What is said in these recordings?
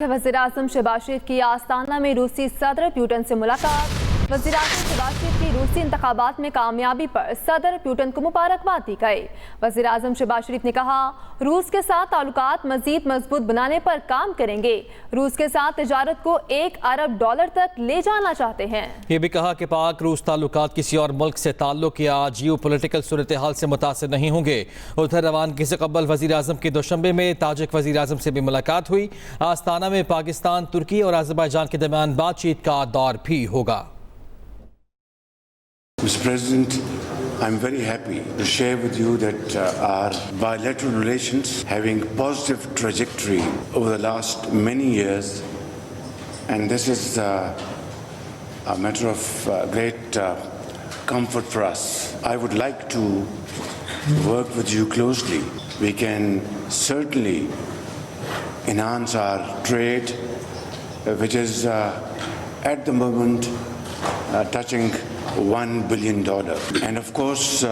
वज़ीर-ए-आज़म शहबाज शरीफ की आस्ताना में रूसी सदर प्यूटन से मुलाकात। वज़ीर-ए-आज़म शहबाज शरीफ की रूसी इंतखाबात में कामयाबी पर सदर प्यूटन को मुबारकबाद दी गई। वज़ीर-ए-आज़म शहबाज शरीफ ने कहा, रूस के साथ ताल्लुकात मज़ीद मजबूत बनाने पर काम करेंगे। रूस के साथ तिजारत को $1 अरब तक ले जाना चाहते हैं। ये भी कहा कि पाक रूस ताल्लुकात किसी और मुल्क से ताल्लुक या जियो पोलिटिकल सूरत हाल से मुतासिर नहीं होंगे। उधर रवानगी से कबल वज़ीर-ए-आज़म की दोशंबे में ताजिक वज़ीर-ए-आज़म से भी मुलाकात हुई। आस्ताना में पाकिस्तान, तुर्की और अज़रबैजान के दरमियान बातचीत का दौर भी होगा। Mr. President, I'm very happy to share with you that our bilateral relations having positive trajectory over the last many years, and this is a matter of great comfort for us. I would like to work with you closely. We can certainly enhance our trade, which is at the moment touching $1 billion. And of course,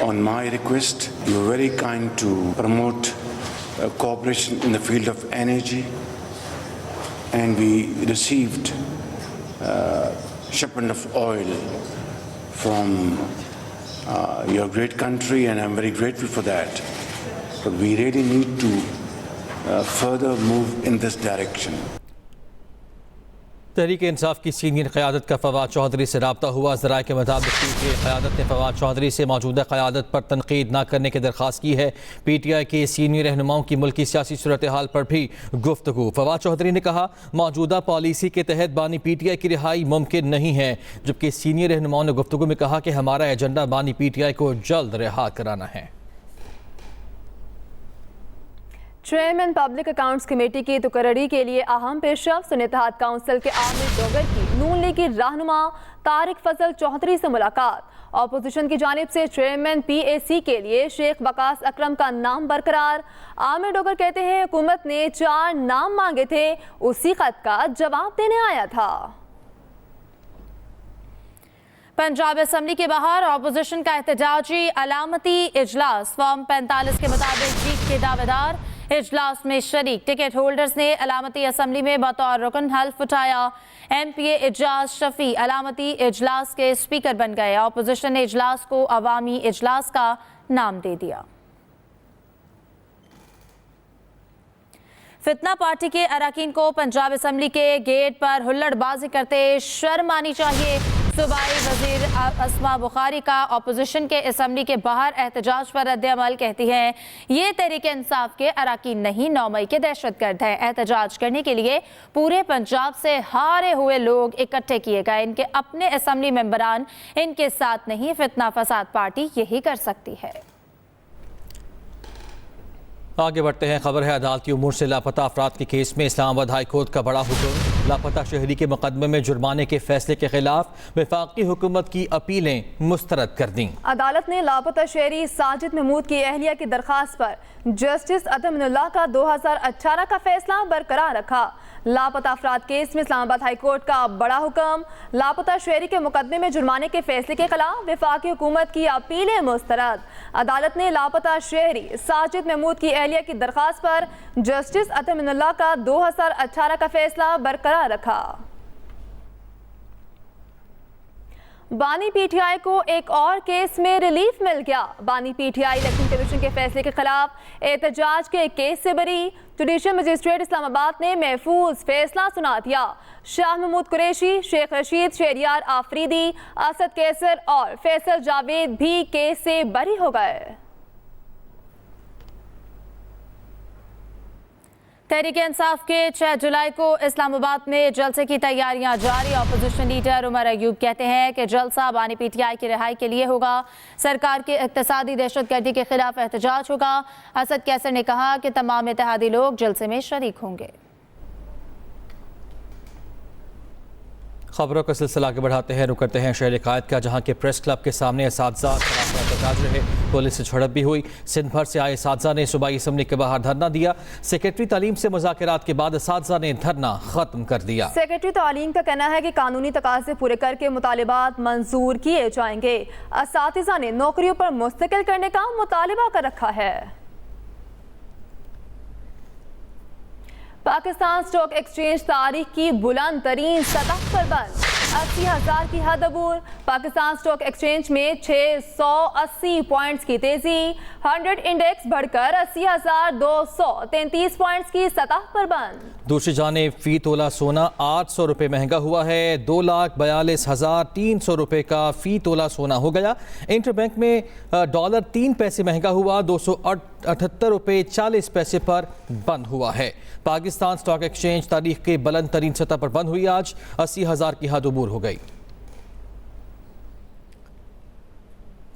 on my request, you were very kind to promote cooperation in the field of energy, and we received shipment of oil from your great country, and I'm very grateful for that. But we really need to further move in this direction. Tehreek Insaf की senior क़यादत का फवाद चौधरी से रब्ता हुआ। ज़राए के मुताबिक PTI क़यादत ने फवाद चौधरी से मौजूदा क़यादत पर तनकीद न करने की दरख्वास्त की है। पीटीआई के सीनियर रहनुमाओं की मुल्की सियासी सूरत हाल पर भी गुफ्तगू। फवाद चौधरी ने कहा, मौजूदा पॉलिसी के तहत बानी पीटीआई की रिहाई मुमकिन नहीं है, जबकि सीनियर रहनुमाओं ने गुफ्तगू में कहा कि हमारा एजेंडा बानी पीटीआई को जल्द रिहा कराना है। चेयरमैन पब्लिक अकाउंट्स कमेटी की तुकररी के लिए अहम पेशरफ इत्तेहाद काउंसिल के आमिर डोगर की नून लीग की रहनुमा तारिक फजल चौधरी से मुलाकात। अपोजिशन की जानिब से चेयरमैन PAC के लिए शेख वकास अकरम का नाम बरकरार। आमिर डोगर कहते हैं, हुकूमत ने 4 नाम मांगे थे, उसी खत का जवाब देने आया था। पंजाब असम्बली के बाहर अपोजिशन का एहतजाजी अलामती इजलास। फॉर्म 45 के मुताबिक जीत के दावेदार इजलास में शरीक। टिकट होल्डर्स ने अलामती असम्बली में बतौर रुकन हल्फ उठाया। MPA एजाज शफी अलामती इजलास के स्पीकर बन गए। अपोजिशन ने इजलास को अवामी इजलास का नाम दे दिया। फितना पार्टी के अरकान को पंजाब असम्बली के गेट पर हुल्लड़बाजी करते शर्म आनी चाहिए। सूबाई वजीर अस्मा बुखारी का अपोजिशन के असम्बली के बाहर एहतजाज पर रद्द-ए-अमल। कहती हैं, ये तहरीक इंसाफ के अरकान नहीं, 9 मई के दहशतगर्द हैं। एहतजाज करने के लिए पूरे पंजाब से हारे हुए लोग इकट्ठे किए गए। इनके अपने असम्बली मेंबरान इनके साथ नहीं। फितना फसाद पार्टी यही कर सकती है। आगे बढ़ते हैं। खबर है, अदालती उमूर से लापता अफराद के केस में इस्लामाबाद हाई कोर्ट का बड़ा हुक्म। लापता शहरी के मुकदमे में जुर्माने के फैसले के खिलाफ वफाकी हुकूमत की अपीलें मुस्तरद कर दी। अदालत ने लापता शहरी साजिद महमूद की अहलिया की दरख्वास्त पर जस्टिस अतमिनुल्लाह का 2018 का फैसला बरकरार रखा। लापता अफराद केस में इस्लामाबाद हाई कोर्ट का बड़ा हुक्म। लापता शहरी के मुकदमे में जुर्माने के फैसले के खिलाफ वफाकी हुकूमत की अपीलें मुस्तरद। अदालत ने लापता शहरी साजिद महमूद की अहलिया की दरख्वास्त पर जस्टिस अतमिनुल्लाह का 2018 का फैसला बरकरार रखा। बानी पीटीआई को एक और केस में रिलीफ मिल गया। बानी पीटीआई इलेक्शन कमीशन के फैसले के खिलाफ एहतजाज के केस से बरी। जुडिशल मजिस्ट्रेट इस्लामाबाद ने महफूज फैसला सुना दिया। शाह महमूद कुरैशी, शेख रशीद, शहरियार आफरीदी, असद कैसर और फैसल जावेद भी केस से बरी हो गए। तहरीक इंसाफ के 6 जुलाई को इस्लामाबाद में जलसे की तैयारियां जारी। अपोजिशन लीडर उमर अयूब कहते हैं कि जलसा बानी पीटीआई की रिहाई के लिए होगा। सरकार के इक़्तिसादी दहशतगर्दी के खिलाफ एहतजाज होगा। असद कैसर ने कहा कि तमाम इत्तेहादी लोग जलसे में शरीक होंगे। खबरों का सिलसिला आगे बढ़ाते हैं। रुक करते हैं शहर कायद का, जहाँ के प्रेस क्लब के सामने असातिज़ा एहतजाज रहे। पुलिस से झड़प भी हुई। सिंध भर से आए असातिज़ा ने सूबाई असम्बली के बाहर धरना दिया। सेक्रेटरी तालीम से मुज़ाकरात के बाद असातिज़ा ने धरना खत्म कर दिया। सेक्रेटरी तालीम का कहना है कि कानूनी तकाज़े पूरे करके मुतालिबात मंजूर किए जाएंगे। असातिज़ा ने नौकरियों पर मुस्तकिल करने का मुतालिबा कर रखा है। पाकिस्तान स्टॉक एक्सचेंज तारीख की बुलंद तरीन सतह पर बंद, 80,000 की हद अबूर। पाकिस्तान स्टॉक एक्सचेंज में 680 पॉइंट्स की तेजी, 100 इंडेक्स बढ़कर 80,233 पॉइंट्स की सतह पर बंद। दूसरी जानिब फी तोला सोना 800 रुपये महंगा हुआ है, 2,42,300 रुपये का फी तोला सोना हो गया। इंटरबैंक में डॉलर 3 पैसे महंगा हुआ, 278 रुपये 40 पैसे पर बंद हुआ है। पाकिस्तान स्टॉक एक्सचेंज तारीख के बुलंद तरीन सतह पर बंद हुई, आज 80,000 की हद अबूर हो गई।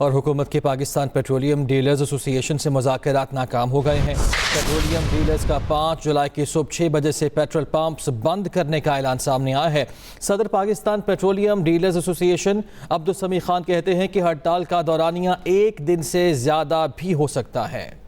और हुकूमत के पाकिस्तान पेट्रोलियम डीलर्स एसोसिएशन से मुज़ाकरात नाकाम हो गए हैं। पेट्रोलियम डीलर्स का 5 जुलाई की सुबह 6 बजे से पेट्रोल पंप्स बंद करने का ऐलान सामने आया है। सदर Pakistan petroleum dealers association Abdul समी खान कहते हैं कि हड़ताल का दौरानिया 1 दिन से ज़्यादा भी हो सकता है।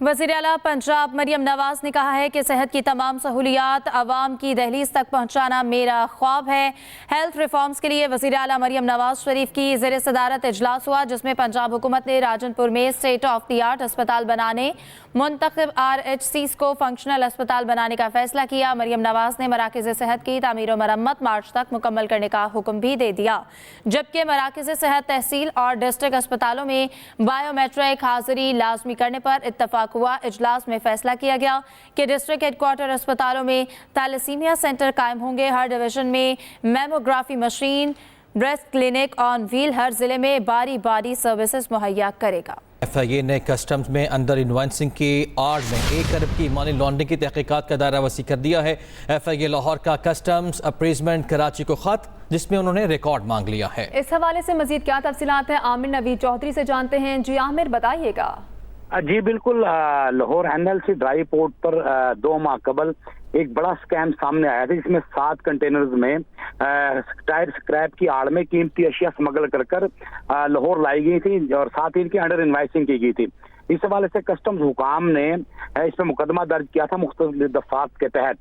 वज़ीर आला पंजाब मरियम नवाज ने कहा है कि सेहत की तमाम सहूलियात आवाम की दहलीज तक पहुँचाना मेरा ख्वाब है। हेल्थ रिफॉर्म्स के लिए वज़ीर आला मरियम नवाज शरीफ की ज़ेर सदारत इजलास हुआ, जिसमें पंजाब हुकूमत ने राजनपुर में स्टेट ऑफ द आर्ट अस्पताल बनाने, मुंतखब RHCs को फंक्शनल अस्पताल बनाने का फैसला किया। मरियम नवाज ने मराकज़ सेहत की तामीर व मरम्मत मार्च तक मुकम्मल करने का हुक्म भी दे दिया, जबकि मराकज़ सेहत तहसील और डिस्ट्रिक्ट अस्पतालों में बायोमेट्रिक हाजिरी लाजमी करने पर इत्तफाक हुआ। इजलास में फैसला किया गया कि डिस्ट्रिक्ट हेडक्वार्टर अस्पतालों में थैलेसीमिया सेंटर कायम होंगे। हर डिवीजन में mammography machine, breast clinic on wheel हर जिले में बारी बारी सर्विसेज मुहैया करेगा। FIA ने कस्टम्स में अंडर इन्वाइसिंग की आड़ में 1 अरब की मनी लॉन्ड्रिंग की तहकीकात का दायरा वसी कर दिया है। FIA लाहौर का कस्टम्स अप्रेजमेंट कराची को खत, जिसमें उन्होंने रिकॉर्ड मांग लिया है। इस हवाले से मजीद क्या तफसीलात हैं, आमिर नवीद चौधरी से जानते हैं। जी आमिर, बताइएगा। जी बिल्कुल, लाहौर NLC ड्राई पोर्ट पर 2 माह कबल एक बड़ा स्कैम सामने आया था, जिसमें 7 कंटेनर्स में टायर स्क्रैप की आड़ में कीमती अशिया स्मगल कर लाहौर लाई गई थी और साथ ही इनकी अंडर इन्वाइसिंग की गई थी। इस हवाले से कस्टम्स हुकाम ने इस पर मुकदमा दर्ज किया था मुख्तलिफ दफात के तहत,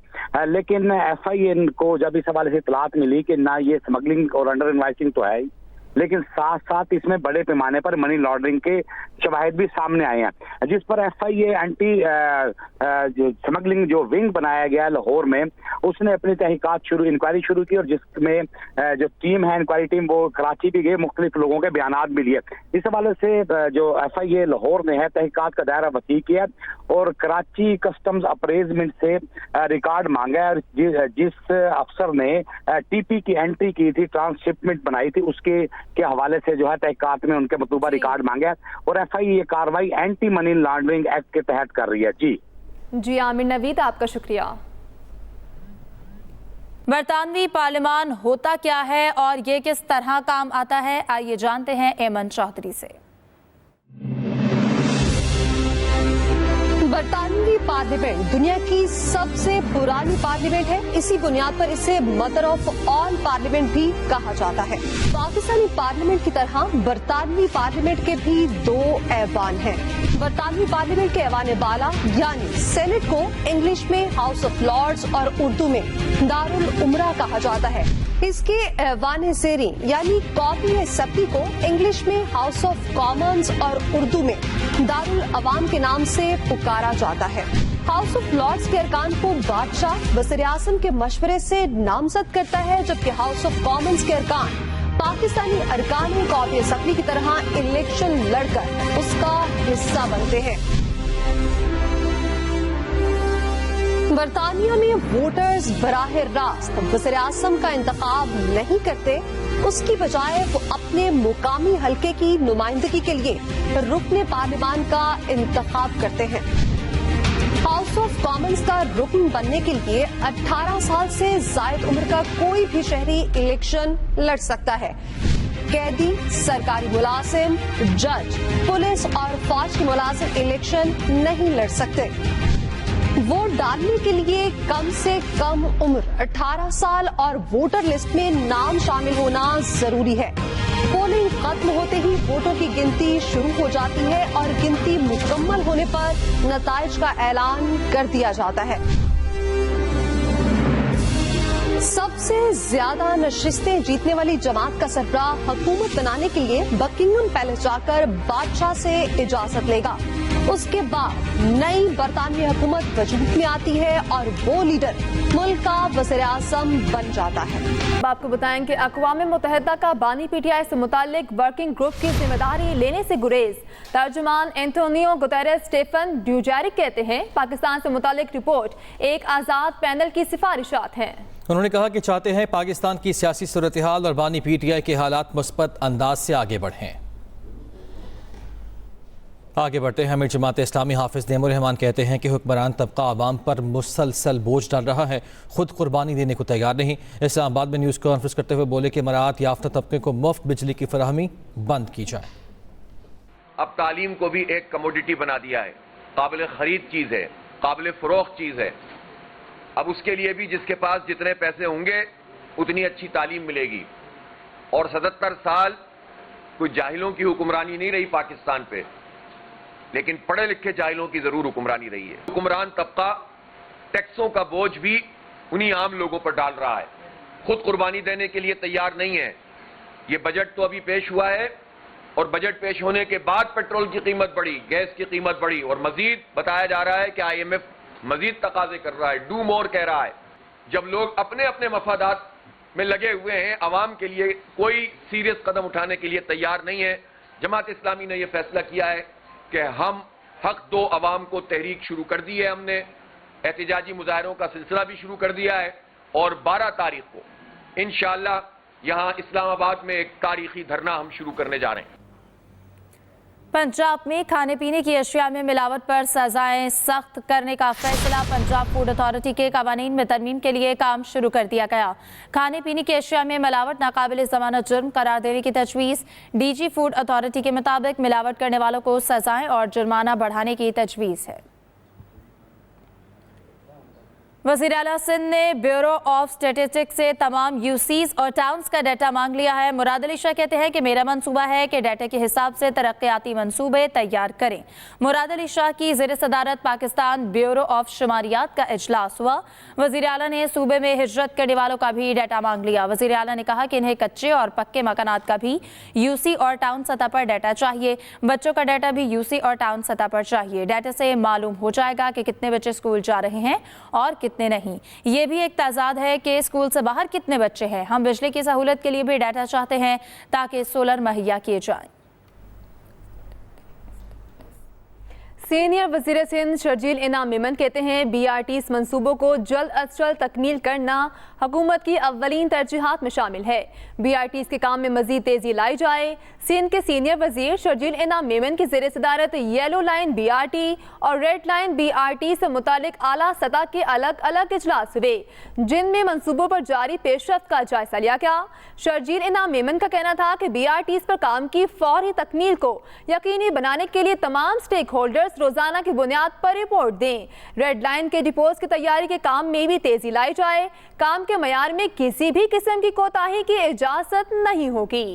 लेकिन FIA को जब इस हवाले से इतलात मिली कि ना ये स्मगलिंग और अंडर इन्वाइसिंग तो है ही, लेकिन साथ साथ इसमें बड़े पैमाने पर मनी लॉन्ड्रिंग के शवाहिद भी सामने आए हैं, जिस पर FIA एंटी स्मगलिंग जो विंग बनाया गया है लाहौर में, उसने अपनी तहकीकात इंक्वायरी शुरू की और जिसमें जो टीम है इंक्वायरी टीम वो कराची भी गए, मुख्तलिफ लोगों के बयानात भी लिए। इस हवाले से जो FIA लाहौर ने है तहकीकात का दायरा वसी किया और कराची कस्टम्स अप्रेजमेंट से रिकॉर्ड मांगा है। जिस अफसर ने TP की एंट्री की थी, ट्रांसशिपमेंट बनाई थी, उसके हवाले से जो है तहकीकात में उनके मतलूबा रिकॉर्ड मांगा और FIA ये कार्रवाई एंटी मनी लॉन्ड्रिंग एक्ट के तहत कर रही है। जी आमिर नवीद, आपका शुक्रिया। बरतानवी पार्लियामान होता क्या है और ये किस तरह काम आता है, आइए जानते हैं एमन चौधरी से। बरतानवी पार्लियामेंट दुनिया की सबसे पुरानी पार्लियामेंट है। इसी बुनियाद पर इसे मदर ऑफ ऑल पार्लियामेंट भी कहा जाता है। पाकिस्तानी पार्लियामेंट की तरह बरतानवी पार्लियामेंट के भी 2 ऐवान हैं। बरतानवी पार्लियामेंट के ऐवान बाला यानी सेनेट को इंग्लिश में हाउस ऑफ लॉर्ड्स और उर्दू में दारुल उमरा कहा जाता है। इसके ऐवान ज़ेरी यानी कौमी असम्बली को इंग्लिश में हाउस ऑफ कॉमन्स और उर्दू में दारुल अवाम के नाम से पुकारा जाता है। हाउस ऑफ लॉर्ड्स के अरकान को बादशाह वज़ीर आज़म के मशवरे से नामजद करता है, जबकि हाउस ऑफ कॉमन्स के अरकान पाकिस्तानी अरकान कौमी असम्बली की तरह इलेक्शन लड़कर उसका हिस्सा बनते हैं। बरतानिया में वोटर्स बराह रास्त वज़ीर आज़म का इंतखाब नहीं करते, उसकी बजाय वो अपने मुकामी हलके की नुमाइंदगी के लिए रुकने पार्लियामान का इंतखाब करते हैं। हाउस ऑफ कॉमन्स का रुकन बनने के लिए 18 साल से जायद उम्र का कोई भी शहरी इलेक्शन लड़ सकता है। कैदी, सरकारी मुलाजिम, जज, पुलिस और फौज के मुलाजिम इलेक्शन नहीं लड़ सकते। वोट डालने के लिए कम से कम उम्र 18 साल और वोटर लिस्ट में नाम शामिल होना जरूरी है। पोलिंग खत्म होते ही वोटों की गिनती शुरू हो जाती है और गिनती मुकम्मल होने पर नताइज का ऐलान कर दिया जाता है। सबसे ज्यादा नशिस्तें जीतने वाली जमात का सरबराह हुकूमत बनाने के लिए बकिंगम पैलेस जाकर बादशाह से इजाजत लेगा। उसके बाद नई बरतानवी हुकूमत वजूद में आती है और वो लीडर मुल्क का वज़ीर आज़म बन जाता है। अब आपको बताएं कि अक़वाम मुत्तहिदा का बानी पीटीआई से मुतालिक वर्किंग ग्रुप की जिम्मेदारी लेने से गुरेज। तर्जुमान एंटोनियो गुतेरेस स्टेफन ड्यूजैरिक कहते हैं पाकिस्तान से मुतालिक रिपोर्ट एक आज़ाद पैनल की सिफारिशात हैं। उन्होंने कहा कि चाहते हैं पाकिस्तान की सियासी सूरत हाल और बानी पीटीआई के हालात मुस्बत अंदाज से आगे बढ़ें। आगे बढ़ते हैं। अमीर जमात इस्लामी हाफिज नईमुर रहमान कहते हैं कि हुक्मरान तबका आवाम पर मुसलसल बोझ डाल रहा है, खुद कुर्बानी देने को तैयार नहीं। इस्लामाबाद में न्यूज़ कॉन्फ्रेंस करते हुए बोले कि मराहत याफ्ता तबके को मुफ्त बिजली की फराहमी बंद की जाए। अब तालीम को भी एक कमोडिटी बना दिया है, काबिल खरीद चीज़ है, काबिल फ़रोख्त चीज़ है। अब उसके लिए भी जिसके पास जितने पैसे होंगे उतनी अच्छी तालीम मिलेगी। और 77 साल कोई जाहिलों की हुक्मरानी नहीं रही पाकिस्तान पे, लेकिन पढ़े लिखे जाहिलों की जरूर हुक्मरानी रही है। हुक्मरान तबका टैक्सों का बोझ भी उन्हीं आम लोगों पर डाल रहा है, खुद कुर्बानी देने के लिए तैयार नहीं है। ये बजट तो अभी पेश हुआ है और बजट पेश होने के बाद पेट्रोल की कीमत बढ़ी, गैस की कीमत बढ़ी और मजीद बताया जा रहा है कि IMF मजीद तकाजे कर रहा है, डू मोर कह रहा है। जब लोग अपने अपने मफादात में लगे हुए हैं, आवाम के लिए कोई सीरियस कदम उठाने के लिए तैयार नहीं है। जमात इस्लामी ने यह फैसला किया है कि हम हक दो अवाम को तहरीक शुरू कर दी है, हमने एहतिजाजी मुजाहरों का सिलसिला भी शुरू कर दिया है और 12 तारीख को इंशाअल्लाह यहाँ इस्लामाबाद में एक तारीखी धरना हम शुरू करने जा रहे हैं। पंजाब में खाने पीने की अशिया में मिलावट पर सजाएं सख्त करने का फैसला। पंजाब फूड अथॉरिटी के कवानीन में तरमीम के लिए काम शुरू कर दिया गया। खाने पीने की अशिया में मिलावट नाकाबिल ज़मानत जुर्म करार देने की तजवीज़। DG फूड अथॉरिटी के मुताबिक मिलावट करने वालों को सजाएं और जुर्माना बढ़ाने की तजवीज़ है। वज़ीर आला सिंध ने ब्यूरो ऑफ स्टैटिस्टिक्स से तमाम UCs और टाउन्स का डाटा मांग लिया है। मुराद अली शाह कहते हैं कि मेरा मंसूबा है कि डाटा के हिसाब से तरक्याती मंसूबे तैयार करें। मुराद अली शाह की ज़ेर सदारत पाकिस्तान ब्यूरो ऑफ शुमारियात का इजलास हुआ। वज़ीर आला ने सूबे में हिजरत करने वालों का भी डाटा मांग लिया। वज़ीर आला ने कहा कि इन्हें कच्चे और पक्के मकानात का भी UC और टाउन सतह पर डाटा चाहिए। बच्चों का डाटा भी UC और टाउन सतह पर चाहिए। डाटा से मालूम हो जाएगा कि कितने बच्चे स्कूल जा रहे हैं और कितने नहीं। ये भी एक ताजाद है कि स्कूल से बाहर कितने बच्चे हैं। हम बिजली की सहूलत के लिए भी डाटा चाहते हैं ताकि सोलर मुहैया किए जाएं। सीनियर वज़ीर सिंध शर्जील इनाम मेमन कहते हैं BRTs मंसूबों को जल्द अज जल्द तकमील करना हुकूमत की अव्वलीन तरजीहात में शामिल है। BRTs के काम में मजीद तेजी लाई जाए। सिंध के सीनियर वजीर शर्जील इनाम मेमन की ज़ेर सदारत येलो लाइन BRT और रेड लाइन BRT से मुतालिक आला सतह के अलग अलग इजलास हुए, जिनमें मंसूबों पर जारी पेशरफ्त का जायजा लिया गया। शर्जील इनाम मेमन का कहना था कि BRTs पर काम की फौरी तकमील को यकीनी बनाने के लिए तमाम स्टेक होल्डर्स रोजाना की बुनियाद पर रिपोर्ट दें। रेड लाइन के डिपोज की तैयारी के काम में भी तेजी लाई जाए। काम के मयार में किसी भी किस्म की कोताही की इजाजत नहीं होगी।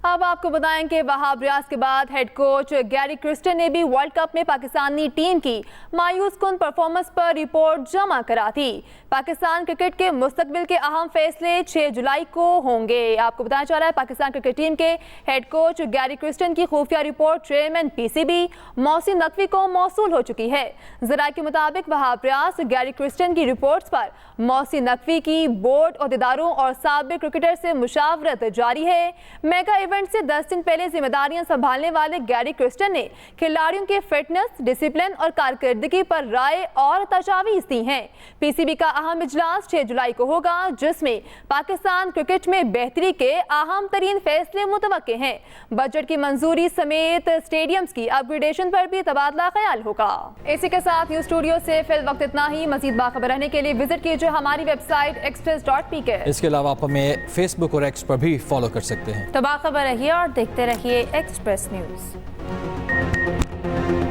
अब आपको बताएं कि वहाब रियाज के बाद हेड कोच गैरी क्रिस्टन ने भी वर्ल्ड कप में पाकिस्तानी टीम की मायूस कुन परफॉर्मेंस पर रिपोर्ट जमा करा थी। पाकिस्तान क्रिकेट के मुस्तकबिल के अहम फैसले 6 जुलाई को होंगे। आपको बताया जा रहा है पाकिस्तान क्रिकेट टीम के हेड कोच गैरी क्रिस्टन की खुफिया report chairman PCB Mohsin Naqvi को मौसूल हो चुकी है। ज़राए के मुताबिक वहाब रियाज गैरी क्रिस्टन की रिपोर्ट्स पर मोहसिन नकवी की बोर्ड अहदेदारों और साबिक क्रिकेटर से मुशावरत जारी है। मेगा इवेंट से 10 दिन पहले जिम्मेदारियां संभालने वाले गैरी क्रिस्टन ने खिलाड़ियों के फिटनेस, डिसिप्लिन और कारकर्दगी पर राय और तजावीज दी हैं। PCB का अहम इजलास 6 जुलाई को होगा, जिसमें पाकिस्तान क्रिकेट में बेहतरी के अहम तरीन फैसले मुतवक्के हैं। बजट की मंजूरी समेत स्टेडियम्स की अपग्रेडेशन पर भी तबादला ख्याल होगा। इसी के साथ न्यूज स्टूडियो से फिल वक्त इतना ही। मजीद बाखबर रहने के लिए विजिट कीजिए हमारी वेबसाइट express.pk। इसके अलावा आप हमें फेसबुक और X पर भी फॉलो कर सकते हैं। तो बाखबर रहिए और देखते रहिए एक्सप्रेस न्यूज।